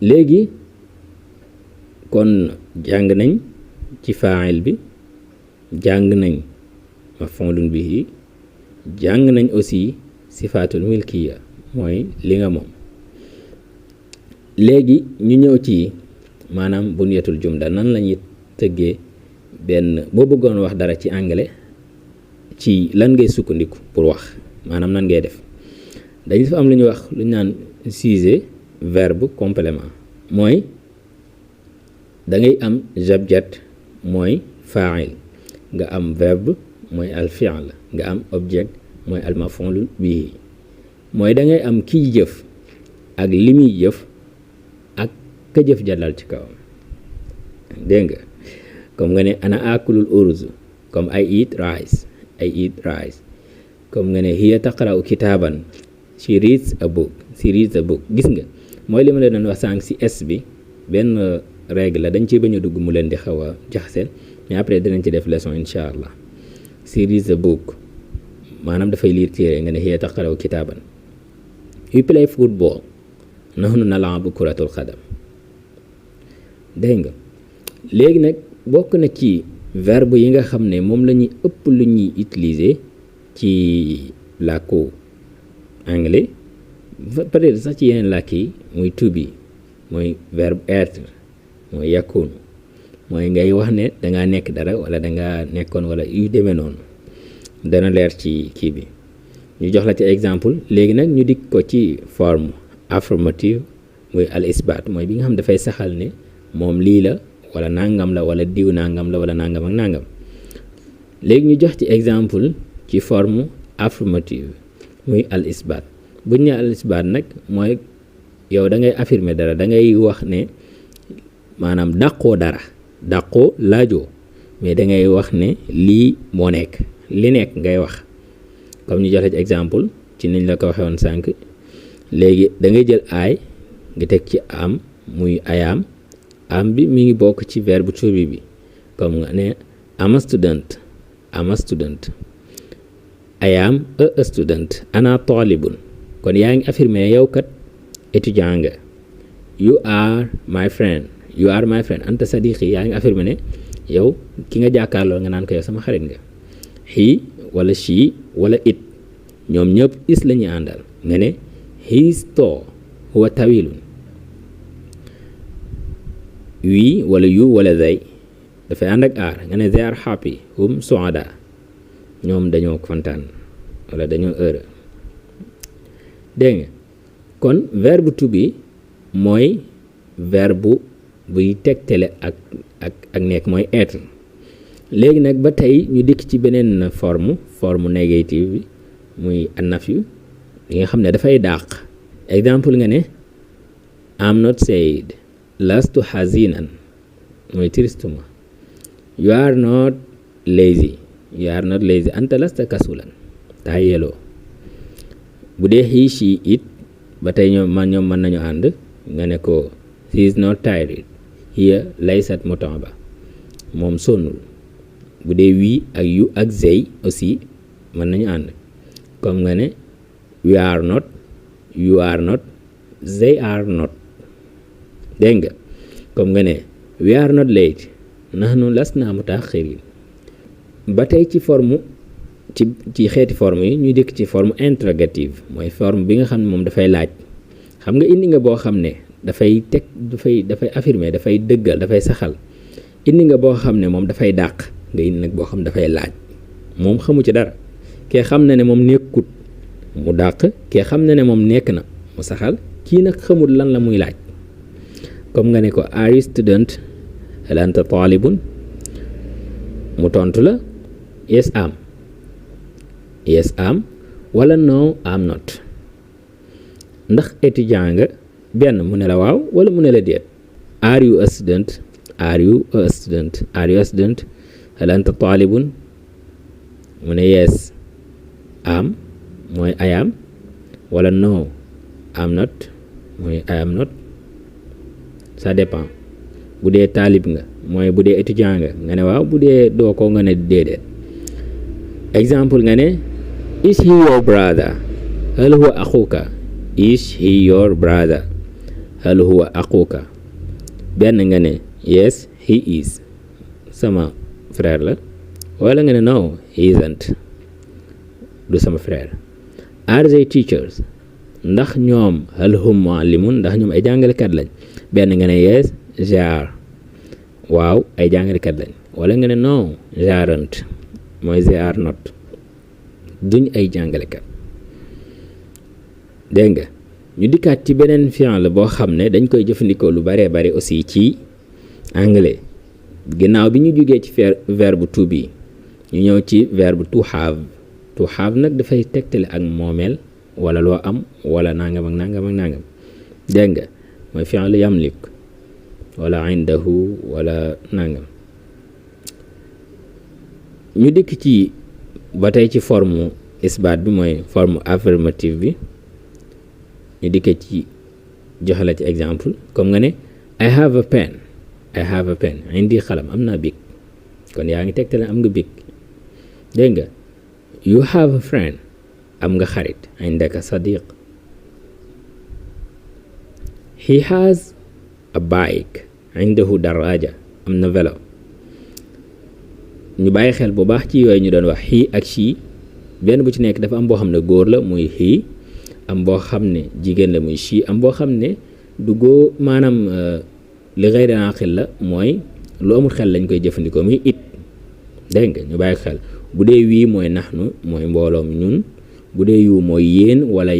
léegi kon jàng nañ ci fa'il bi jàng nañ maf'ulun bihi jàng nañ aussi sifatul milkiya mooy li nga moom léegi ñu ñëw ci maanaam bunyatul jumla nan lañuy tëggee benn boo bëggoon wax dara ci anglais ci lan ngay sukkandiku pour wax maanaam nan ngay def dañu fa am lu ñuy wax lu ñu naan sujet verbe complément mooy da ngay am subject mooy fa'il nga am verbe mooy al fi'l nga am object mooy al maf'ul bihi mooy da ngay am kiy jëf ak li muy jëf ak ka jëf jàllal ci kawam dégg nga comme nga ne ana akulul uruz comme I eat rice comme nga ne hiya taqra'u kitaban she reads a book gis nga mooy li ma leen doon wax sànq si s bi benn règle la dañ ci bañ a dugg mu leen di xaw a jaxaseel mais après dinañ ci def leçon incha allah she reads a book maanaam dafay liir téere nga ne hiya taqra'u kitaban we play football nahnu nal'abu kuratul qadam dégg nga léegi nag bokk na ci verbe yi nga xam ne moom la ñuy ëpp lu ñuy utiliser ci làkku anglais peut-être sax ci yeneen làkk yi muy to be mooy verbe être mooy yakun mooy ngay wax ne dangaa nekk dara wala dangaa nekkoon wala yu demee noonu dana leer ci kii bi ñu jox la ci exemple léegi nag ñu dikk ko ci forme affirmative muy al isbat mooy bi nga xam dafay saxal ne moom lii la wala nangam la wala diw nangam la wala nangam ak nangam léegi ñu jox ci exemple ci forme affirmative muy al isbat bu ñu nee al isbat nag mooy yow da ngay affirmer dara da ngay wax ne maanaam dàqoo dara dàqoo laajoo mais da ngay wax ne lii moo nekk li nekk ngay wax comme ñu joxe ci exemple ci niñ la ko waxee woon sànq léegi da ngay jël aay nga teg ci am muy ayam am bi mi ngi bokk ci verbe to be bi comme nga ne am a student I am a student ana talibun kon yaa ngi affirmé yow kat étudiant nga you are my friend anta sadiqi yaa ngi affirmé ne yow ki nga jàkkaarloo nga naan ko yow sama xarit nga he wala she wala it ñoom ñëpp is la ñuy àndal nga ne he is tall huwa tawilun we wala you wala they dafay ànd ak aar nga ne they are happy hum suada ñoom dañoo kontaan wala dañoo heureux dégg nga kon verbe to be mooy verbe buy tegtale ak nekk mooy être léegi nag ba tey ñu dikk ci beneen forme négative bi muy annafyu yi nga xam ne dafay dàq exemple nga ne I'm not sad lastu hazinan mooy tristuma you are not lazy anta lasta kasulan tayeloo bu dee he she it ba tey ñoom mën nañu ànd nga ne ko he is not tired hiya laysat mutaba moom sonnul bu dee we ak you ak they aussi mën nañu ànd comme nga ne we are not you are not they are not dégg nga comme nga ne we are not late nahnu lasna mutaakhirin ba tey ci forme ci xeeti forme yi ñuy dikk ci forme interrogative mooy forme bi nga xam ne moom dafay laaj xam nga indi nga boo xam ne dafay affirmer dafay dëggal dafay saxal indi nga boo xam ne moom dafay dàq nga indi nag boo xam ne dafay laaj moom xamu ci dara kee xam na ne moom nekkut mu dàq kee xam na ne moom nekk na mu saxal kii nag xamul lan la muy laaj comme nga ne ko are you student hal anta talibun mu tontu la yes am wala no am not ndax étudiant nga benn mu ne la waaw wala mu ne la déet are you a student hal anta talibun mu ne yes am mooy I am wala no am not mooy I am not ça dépend bu dee taalib nga mooy bu dee étudiant nga ne waaw bu dee doo ko nga ne déedéet exemple nga ne is he your brother hal huwa axuka is he your brother hal huwa aquka benn nga ne yes he is sama frère la wala nga ne no he isn't du sama frère. Are they teachers ndax ñoom hal hum muallimun ndax ñoom ay jàngalekat lañ benn nga ne yes they are waaw ay jàngalekat lañ wala nga ne no they aren't mooy they are not duñ ay jàngalekat. dégg nga ñu dikkaat ci beneen fi'l boo xam ne dañ koy jëfandikoo lu baree bari aussi ci anglais ginnaaw bi ñu jógee ci verbe to be ñu ñëw ci verbe to have. To have nag dafay tegtale ak moomeel wala loo am wala nangam ak nangam ak nangam dégg nga mooy fi'l yamlik wala indahu wala nangam. ñu dikk ci ba tey ci forme isbaat bi mooy forme affirmative bi ñu dikkee ci joxe la ci exemple comme nga ne I have a pen indi xalam am naa bic kon yaa ngi tegtale am nga bic dégg nga. You have a friend am nga xarit indaka sadiq. He has a bike indahu daraja am na vélo. ñu bàyyi xel bu baax ci yooyu ñu doon wax he ak she benn bu ci nekk dafa am boo xam ne góor la muy he am boo xam ne jigéen la muy she am boo xam ne du góor maanaam li ghayri aqil la mooy lu amul xel lañ koy jëfandikoo muy it dégg nga ñu bàyyi xel. bu dee wii mooy naxnu mooy mbooloom ñun bu dee yu mooy yéen wala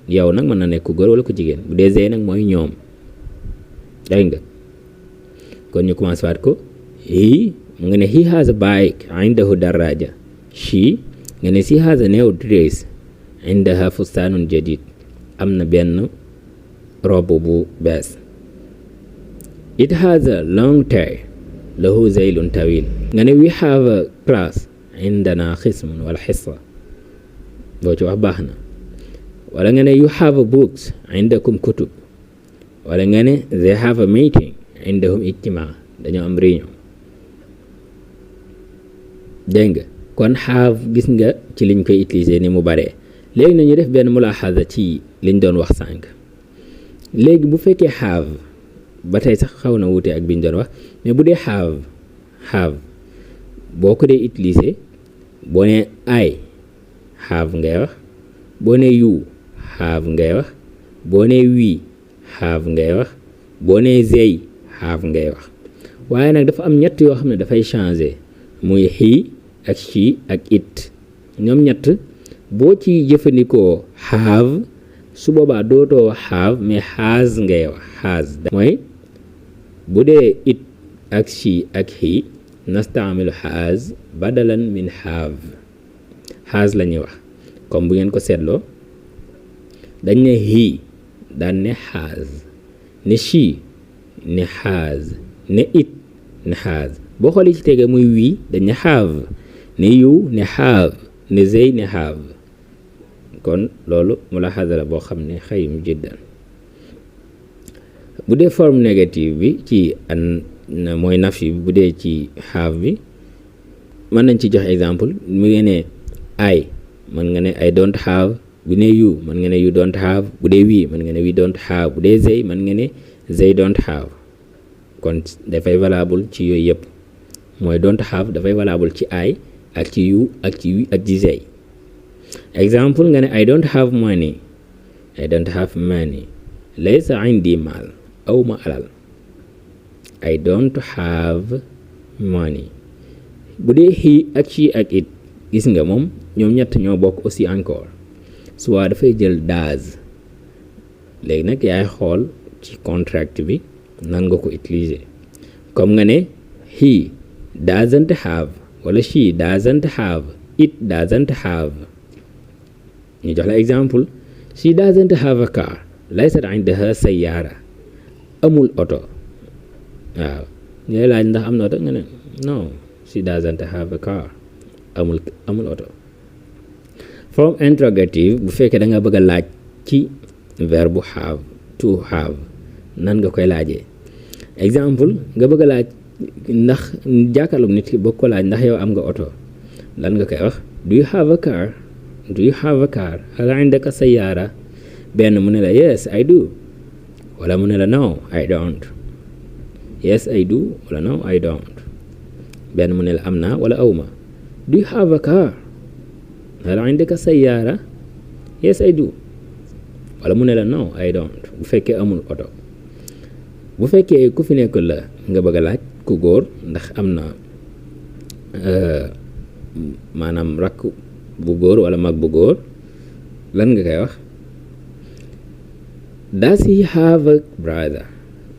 yow nag mën na nekk góor wala ko jigéen bu dee zey nag mooy ñoom dégg nga kon ñu commencé waat ko mu nga ne he has a bike indahu daraja she nga ne she has a new dress indaha fustanun jadid am na benn robe bu bees. It has a long tie lahu zaylun tawil nga ne we have a class indana xismun wala xissa boo ci wax baax na wala nga ne you have a books indakum kutub wala nga ne they have a meeting indahum ijtimaa dañoo am réunion dégg nga kon have gis nga ci liñ koy utiliser ni mu baree. léegi nañu def benn mulaaxaza ci liñ doon wax sànq léegi bu fekkee have ba tey sax xaw na wuute ak biñ doon wax mais bu dee have boo ko dee utiliser boo nee I have ngay wax boo nee you have ngay wax boo nee we have ngay wax boo nee they have ngay wax waaye nag dafa am ñett yoo xam ne dafay changer muy he ak she ak it ñoom ñett boo ci jëfandikoo have su boobaa dootoo have mais has ngay wax has mooy bu dee it ak she ak he nastaamilu has badalan min has la ñuy wax comme bu ngeen ko seetloo dañ ne he daan ne has ne she ne has ne it ne has boo xoolee ci tege muy we dañ ne have ne you ne have ne they ne have kon loolu mulaaxaza la boo xam ne xayum jiddan. bu dee forme négative bi ci mooy nafi bi bu dee ci have bi mën nañ ci jox exemple mu ngi ne I mën nga ne I don't have bu ne you mën nga ne you don't have bu dee we mën nga ne we don't have bu dee they mën nga ne they don't have kon dafay valable ci yooyu yëpp mooy don't have dafay valable ci I ak ci you ak ci we ak ci they. exemple nga ne I don't have money laysa indi maal aw ma alal I don't have money bu dee he ak she ak it gis nga moom ñoom ñett ñoo bokk aussi encore soit dafay jël does léegi nag yaay xool ci contract bi nan nga ko utiliser comme nga ne he doesn't have wala she doesn't have it doesn't have ñu jox la exemple she doesn't have a car laysat indaha sayyara amul oto waaw ñooy laaj ndax am na oto nga ne no she doesn't have a car amul oto. forme interrogative bu fekkee da nga bëgg a laaj ci verbe have to have nan nga koy laajee exemple nga bëgg a laaj ndax jàkkaarloog nit ki bëgg ko laaj ndax yow am nga oto lan nga koy wax do you have a car hal indaka sayyara benn mu ne la yes I do wala mu ne la no I don't. Yes I do wala no I don't. benn mu ne la am naa wala awma. Do you have a car? hal indaka sayyara? Yes I do. wala mu ne la no I don't bu fekkee amul oto. bu fekkee ku fi nekk la nga bëgg a laaj ku góor ndax am na maanaam rakk bu góor wala mag bu góor lan nga koy wax? Does he have a brother?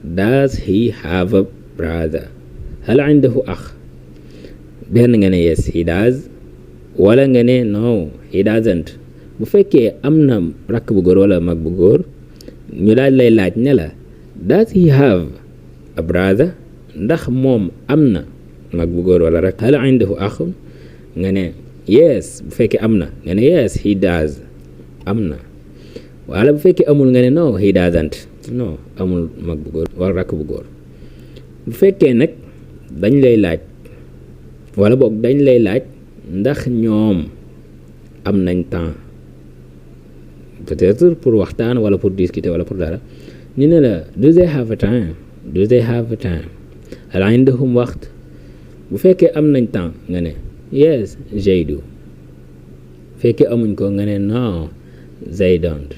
Does he have a brother? hal indahu akh? benn nga ne yes he does wala nga ne no he doesn't. bu fekkee am na rakk bu góor wala mag bu góor ñu daal lay laaj ne la does he have a brother? ndax moom am na mag bu góor wala rakk. hal indahu akh? nga ne yes bu fekkee am na nga ne yes he does am na. wala bu fekkee amul nga ne no he doesn't no amul mag bu góor wala rakk bu góor. bu fekkee nag dañ lay laaj wala boog dañ lay laaj ndax ñoom am nañ temps peut-être pour waxtaan wala pour discuter wala pour dara ñu ne la do they have a time? Do they have a time? hal indahum waqt? bu fekkee am nañ temps nga ne yes they do. bu fekkee amuñ ko nga ne no they don't.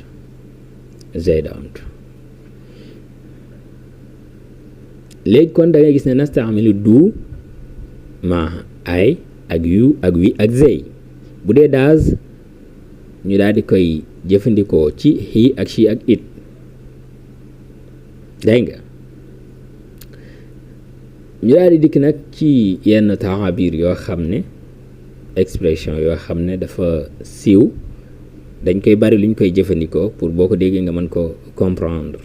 léegi kon da ngay gis ne nastaamilu do ma ay ak you ak we ak they. bu dee does ñu daal di koy jëfandikoo ci he ak she ak it. dégg nga ñu daal di dikk nag ci yenn taabir yoo xam ne expression yoo xam ne dafa siiw dañ koy bari luñ koy jëfandikoo pour boo ko déggee nga mën ko comprendre.